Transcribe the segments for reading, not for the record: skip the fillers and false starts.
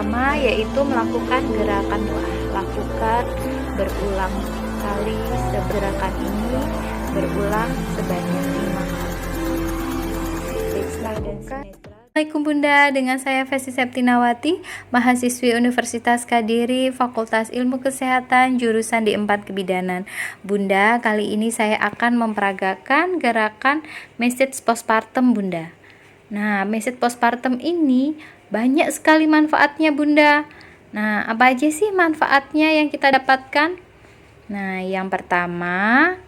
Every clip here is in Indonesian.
pertama yaitu melakukan gerakan doa. Lakukan berulang kali gerakan ini berulang sebanyak 5 kali. Assalamualaikum Bunda, dengan saya Festi Septinawati, mahasiswi Universitas Kadiri, Fakultas Ilmu Kesehatan, jurusan D4 Kebidanan. Bunda, kali ini saya akan memperagakan gerakan message postpartum Bunda. Nah, message postpartum ini banyak sekali manfaatnya Bunda. Nah, apa aja sih manfaatnya yang kita dapatkan? Nah, yang pertama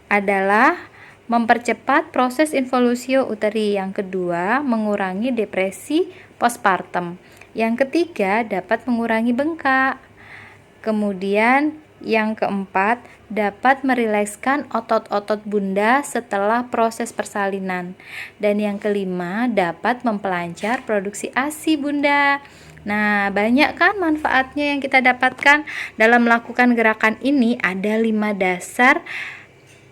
adalah mempercepat proses involusio uteri. Yang kedua, mengurangi depresi postpartum. Yang ketiga, dapat mengurangi bengkak. Kemudian yang keempat, dapat merilekskan otot-otot bunda setelah proses persalinan. Dan yang kelima, dapat mempelancar produksi ASI bunda. Nah, banyak kan manfaatnya yang kita dapatkan dalam melakukan gerakan ini. Ada 5 dasar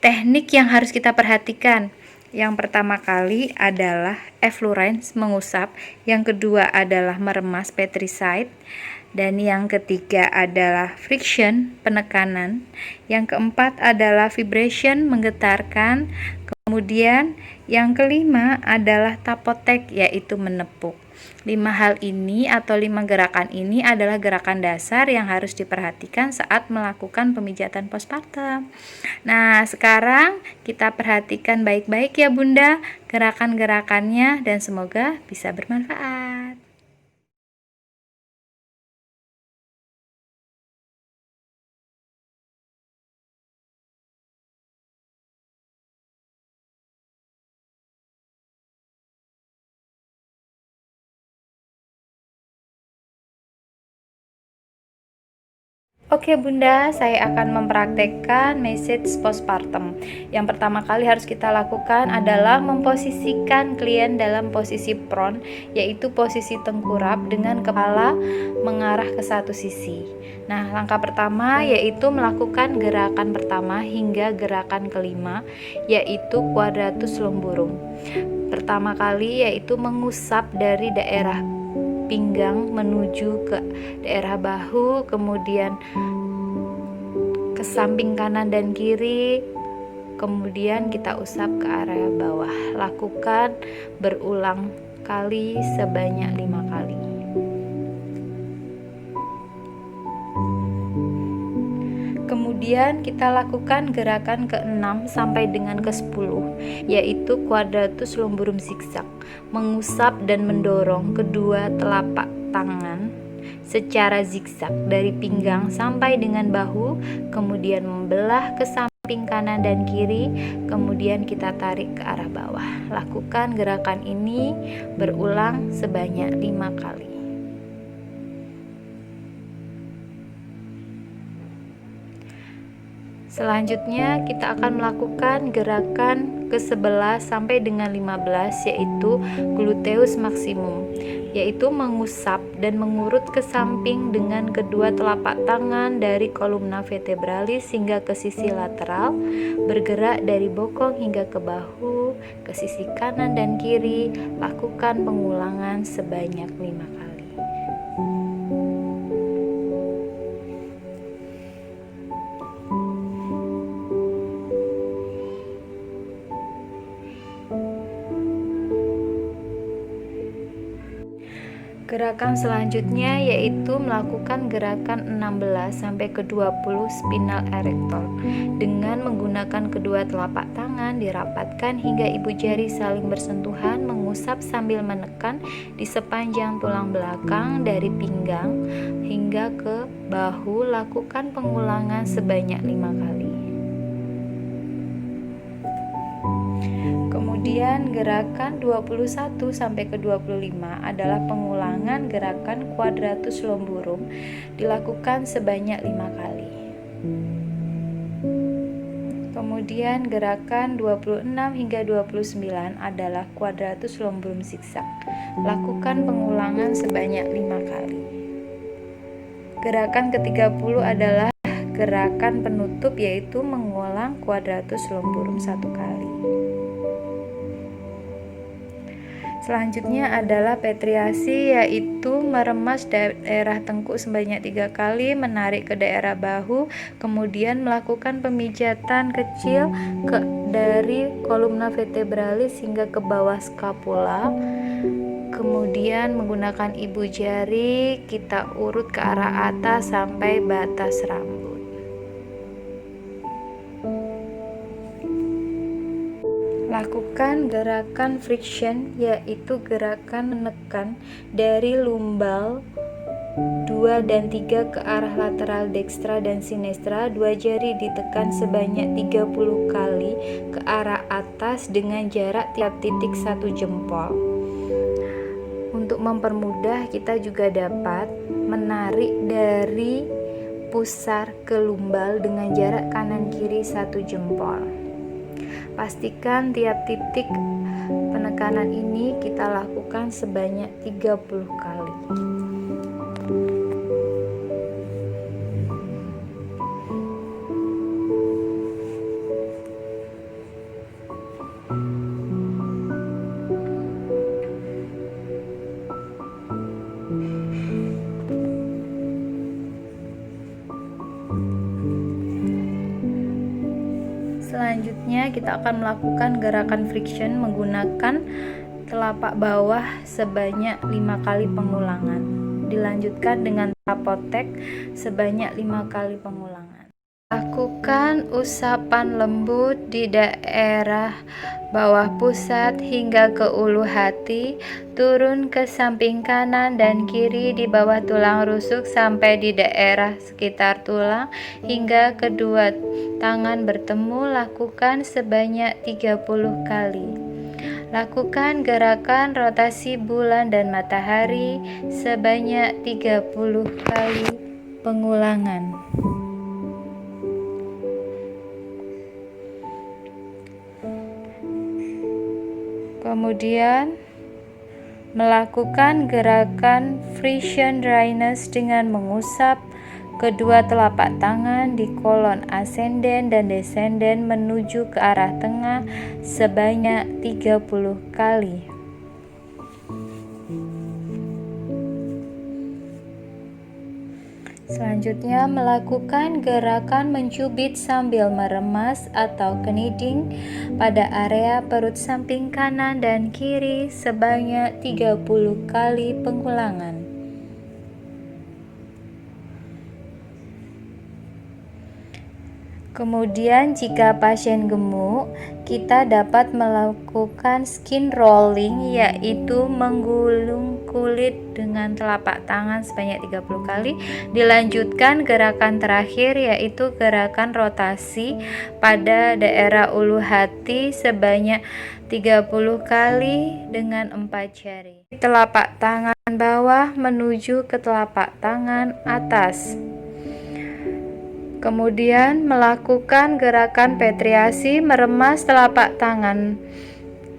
teknik yang harus kita perhatikan. Yang pertama kali adalah effleurance, mengusap. Yang kedua adalah meremas, petricide. Dan yang ketiga adalah friction, penekanan. Yang keempat adalah vibration, menggetarkan. Kemudian yang kelima adalah tapotek, yaitu menepuk. 5 hal ini atau 5 gerakan ini adalah gerakan dasar yang harus diperhatikan saat melakukan pemijatan postpartum. Nah, sekarang kita perhatikan baik-baik ya Bunda gerakan-gerakannya, dan semoga bisa bermanfaat. Oke Bunda, saya akan mempraktekkan message postpartum. Yang pertama kali harus kita lakukan adalah memposisikan klien dalam posisi prone, yaitu posisi tengkurap dengan kepala mengarah ke satu sisi. Nah, langkah pertama yaitu melakukan gerakan pertama hingga gerakan kelima, yaitu quadratus lumborum. Pertama kali yaitu mengusap dari daerah pinggang menuju ke daerah bahu, kemudian ke samping kanan dan kiri, kemudian kita usap ke area bawah. Lakukan berulang kali sebanyak 5 kali. Kemudian kita lakukan gerakan ke-6 sampai dengan ke-10, yaitu quadratus lumborum zigzag, mengusap dan mendorong kedua telapak tangan secara zigzag dari pinggang sampai dengan bahu, kemudian membelah ke samping kanan dan kiri, kemudian kita tarik ke arah bawah. Lakukan gerakan ini berulang sebanyak 5 kali. Selanjutnya kita akan melakukan gerakan ke-11 sampai dengan 15, yaitu gluteus maximum, yaitu mengusap dan mengurut ke samping dengan kedua telapak tangan dari kolumna vertebralis hingga ke sisi lateral, bergerak dari bokong hingga ke bahu, ke sisi kanan dan kiri. Lakukan pengulangan sebanyak 5 kali. Gerakan selanjutnya yaitu melakukan gerakan 16 sampai ke 20 spinal erector dengan menggunakan kedua telapak tangan dirapatkan hingga ibu jari saling bersentuhan, mengusap sambil menekan di sepanjang tulang belakang dari pinggang hingga ke bahu. Lakukan pengulangan sebanyak 5 kali. Kemudian gerakan 21 sampai ke 25 adalah pengulangan gerakan quadratus lumborum, dilakukan sebanyak 5 kali. Kemudian gerakan 26 hingga 29 adalah quadratus lumborum zigzag. Lakukan pengulangan sebanyak 5 kali. Gerakan ke-30 adalah gerakan penutup, yaitu mengulang quadratus lumborum 1 kali. Selanjutnya adalah petriasi, yaitu meremas daerah tengkuk sebanyak 3 kali, menarik ke daerah bahu, kemudian melakukan pemijatan kecil dari kolumna vertebralis hingga ke bawah skapula. Kemudian menggunakan ibu jari kita urut ke arah atas sampai batas rambut. Lakukan gerakan friction, yaitu gerakan menekan dari lumbal 2 dan 3 ke arah lateral dekstra dan sinestra. 2 jari ditekan sebanyak 30 kali ke arah atas dengan jarak tiap titik 1 jempol. Untuk mempermudah, kita juga dapat menarik dari pusar ke lumbal dengan jarak kanan kiri 1 jempol. Pastikan tiap titik penekanan ini kita lakukan sebanyak 30 kali. Selanjutnya kita akan melakukan gerakan friction menggunakan telapak bawah sebanyak 5 kali pengulangan. Dilanjutkan dengan tapotek sebanyak 5 kali pengulangan. Lakukan usapan lembut di daerah bawah pusat hingga ke ulu hati, turun ke samping kanan dan kiri di bawah tulang rusuk sampai di daerah sekitar tulang hingga kedua tangan bertemu. Lakukan sebanyak 30 kali. Lakukan gerakan rotasi bulan dan matahari sebanyak 30 kali pengulangan. Kemudian melakukan gerakan friction dryness dengan mengusap kedua telapak tangan di kolon ascendent dan descendent menuju ke arah tengah sebanyak 30 kali. Selanjutnya melakukan gerakan mencubit sambil meremas atau kneading pada area perut samping kanan dan kiri sebanyak 30 kali pengulangan. Kemudian jika pasien gemuk, kita dapat melakukan skin rolling, yaitu menggulung kulit dengan telapak tangan sebanyak 30 kali. Dilanjutkan gerakan terakhir, yaitu gerakan rotasi pada daerah ulu hati sebanyak 30 kali dengan 4 jari. Telapak tangan bawah menuju ke telapak tangan atas. Kemudian melakukan gerakan petriasi, meremas telapak tangan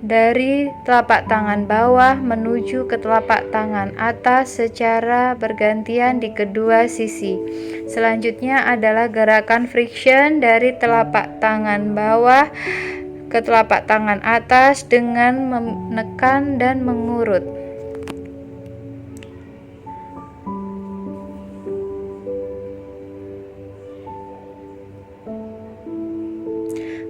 dari telapak tangan bawah menuju ke telapak tangan atas secara bergantian di kedua sisi. Selanjutnya adalah gerakan friction dari telapak tangan bawah ke telapak tangan atas dengan menekan dan mengurut.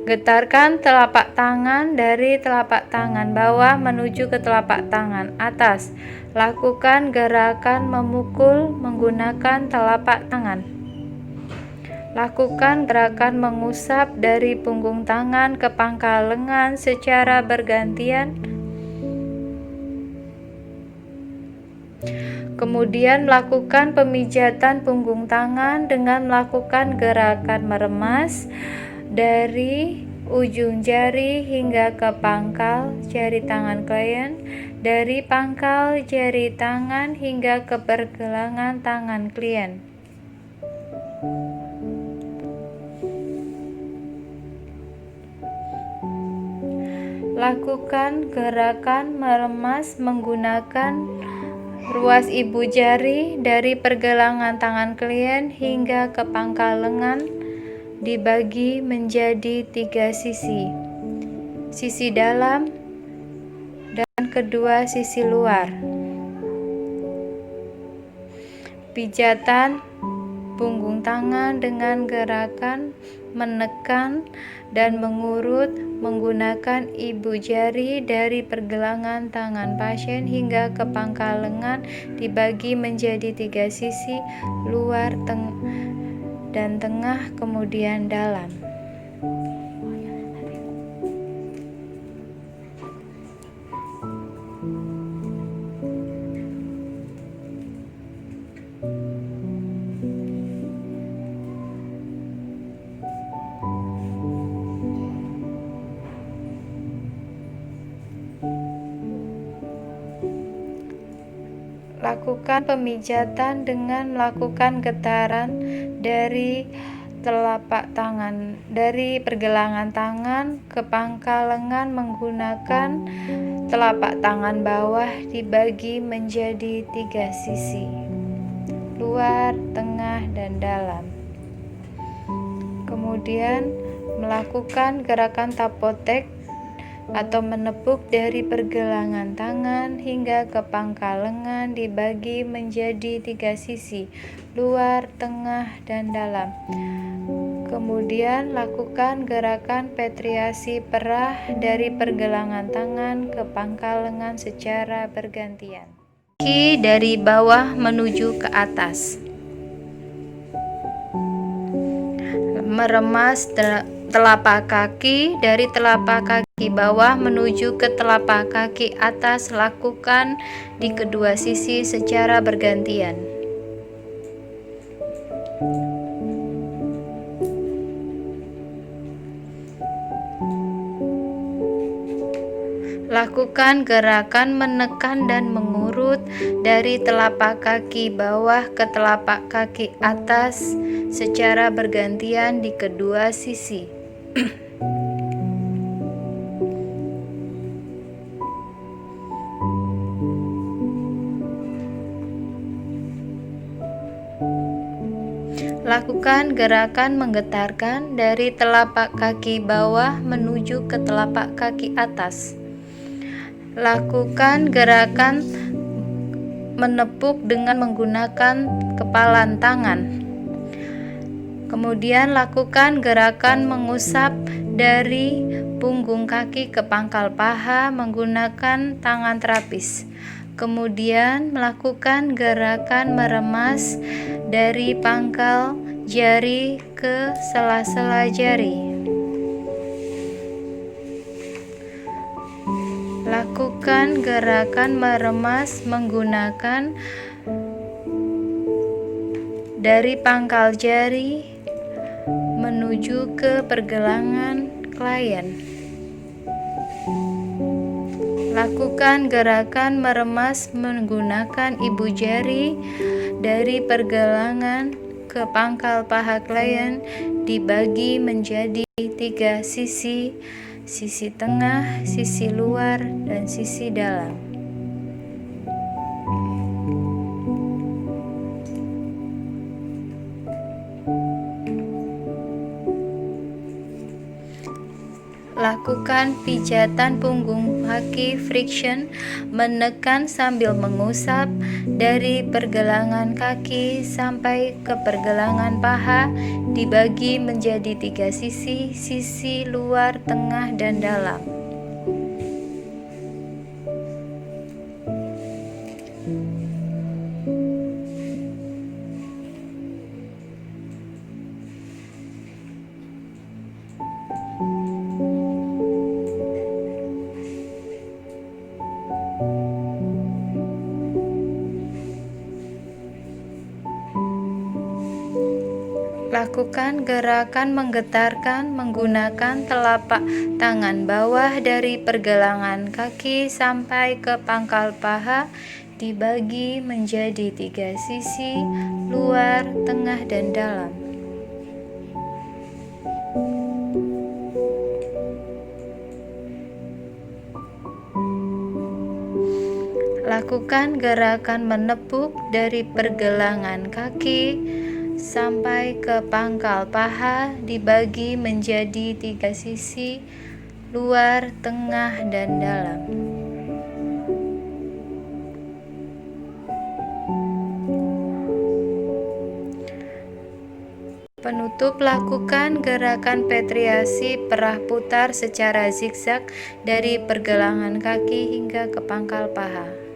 Getarkan telapak tangan dari telapak tangan bawah menuju ke telapak tangan atas. Lakukan gerakan memukul menggunakan telapak tangan. Lakukan gerakan mengusap dari punggung tangan ke pangkal lengan secara bergantian. Kemudian melakukan pemijatan punggung tangan dengan melakukan gerakan meremas dari ujung jari hingga ke pangkal jari tangan klien, dari pangkal jari tangan hingga ke pergelangan tangan klien. Lakukan gerakan meremas menggunakan ruas ibu jari dari pergelangan tangan klien hingga ke pangkal lengan, dibagi menjadi 3 sisi. Sisi dalam, dan kedua sisi luar. Pijatan punggung tangan dengan gerakan menekan dan mengurut menggunakan ibu jari dari pergelangan tangan pasien hingga ke pangkal lengan, dibagi menjadi 3 sisi, luar dan tengah, kemudian dalam. Lakukan pemijatan dengan melakukan getaran dari telapak tangan dari pergelangan tangan ke pangkal lengan menggunakan telapak tangan bawah dibagi menjadi 3 sisi, luar, tengah, dan dalam. Kemudian melakukan gerakan tapotek atau menepuk dari pergelangan tangan hingga ke pangkal lengan dibagi menjadi 3 sisi, luar, tengah, dan dalam. Kemudian lakukan gerakan petriasi perah dari pergelangan tangan ke pangkal lengan secara bergantian. Kaki dari bawah menuju ke atas. Meremas telapak kaki dari telapak kaki bawah menuju ke telapak kaki atas, lakukan di kedua sisi secara bergantian. Lakukan gerakan menekan dan mengurut dari telapak kaki bawah ke telapak kaki atas secara bergantian di kedua sisi. Lakukan gerakan menggetarkan dari telapak kaki bawah menuju ke telapak kaki atas. Lakukan gerakan menepuk dengan menggunakan kepalan tangan. Kemudian lakukan gerakan mengusap dari punggung kaki ke pangkal paha menggunakan tangan terapis. Kemudian melakukan gerakan meremas dari pangkal jari ke sela-sela jari. Lakukan gerakan meremas menggunakan dari pangkal jari menuju ke pergelangan klien. Lakukan gerakan meremas menggunakan ibu jari dari pergelangan ke pangkal paha klien dibagi menjadi 3 sisi, sisi tengah, sisi luar, dan sisi dalam. Lakukan pijatan punggung kaki friction, menekan sambil mengusap dari pergelangan kaki sampai ke pergelangan paha dibagi menjadi 3 sisi, sisi luar, tengah, dan dalam. Lakukan gerakan menggetarkan menggunakan telapak tangan bawah dari pergelangan kaki sampai ke pangkal paha dibagi menjadi 3 sisi, luar, tengah, dan dalam. Lakukan gerakan menepuk dari pergelangan kaki sampai ke pangkal paha dibagi menjadi 3 sisi, luar, tengah, dan dalam. penutup, lakukan gerakan petriasi perah putar secara zigzag dari pergelangan kaki hingga ke pangkal paha.